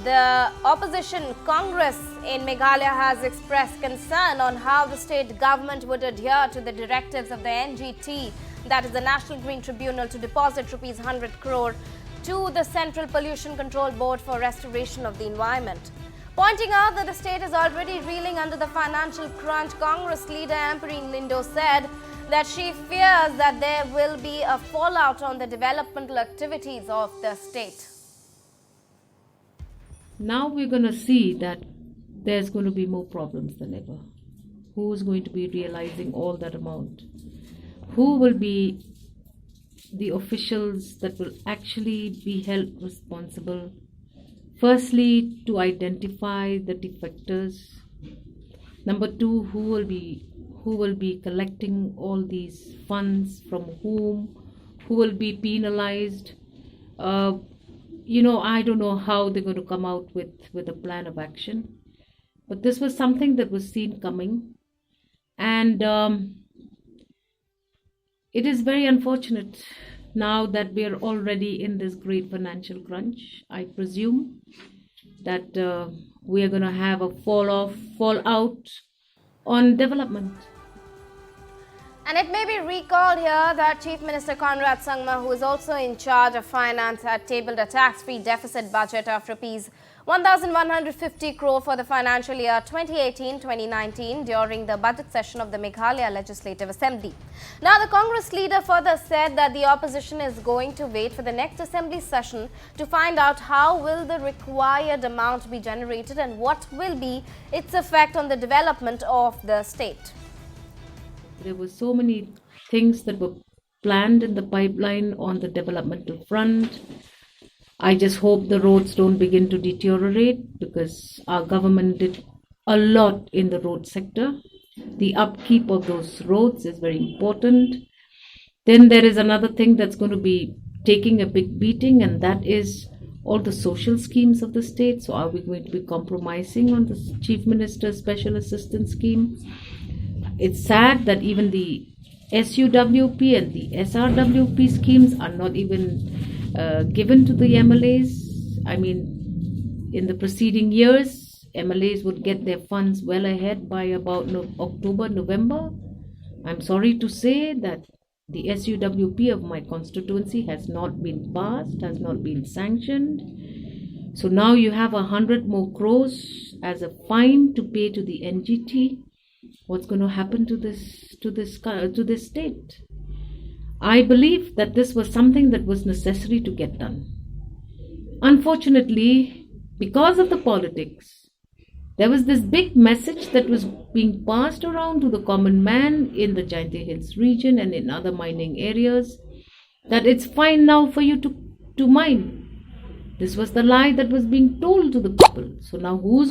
The opposition Congress in Meghalaya has expressed concern on how the state government would adhere to the directives of the NGT, that is the National Green Tribunal, to deposit rupees 100 crore to the Central Pollution Control Board for restoration of the environment. Pointing out that the state is already reeling under the financial crunch, Congress leader Ampareen Lyngdoh said that she fears that there will be a fallout on the developmental activities of the state. Now we're going to see that there's going to be more problems than ever. Who's going to be realizing all that amount? Who will be the officials that will actually be held responsible? Firstly, to identify the defectors. Number two, who will be collecting all these funds, from whom, who will be penalized? I don't know how they're going to come out with a plan of action. But this was something that was seen coming. And it is very unfortunate now that we are already in this great financial crunch. I presume that we are going to have a fallout on development. And it may be recalled here that Chief Minister Conrad Sangma, who is also in charge of finance, had tabled a tax-free deficit budget of rupees 1,150 crore for the financial year 2018-2019 during the budget session of the Meghalaya Legislative Assembly. Now, the Congress leader further said that the opposition is going to wait for the next assembly session to find out how will the required amount be generated and what will be its effect on the development of the state. There were so many things that were planned in the pipeline on the developmental front. I just hope the roads don't begin to deteriorate, because our government did a lot in the road sector. The upkeep of those roads is very important. Then there is another thing that's going to be taking a big beating, and that is all the social schemes of the state. So are we going to be compromising on the Chief Minister's Special Assistance Scheme? It's sad that even the SUWP and the SRWP schemes are not even given to the MLAs. I mean, in the preceding years, MLAs would get their funds well ahead by about October, November. I'm sorry to say that the SUWP of my constituency has not been passed, has not been sanctioned. So now you have 100 more crores as a fine to pay to the NGT. What's going to happen to this state? I believe that this was something that was necessary to get done. Unfortunately, because of the politics, there was this big message that was being passed around to the common man in the Jaintia Hills region and in other mining areas, that it's fine now for you to mine. This was the lie that was being told to the people. So now who's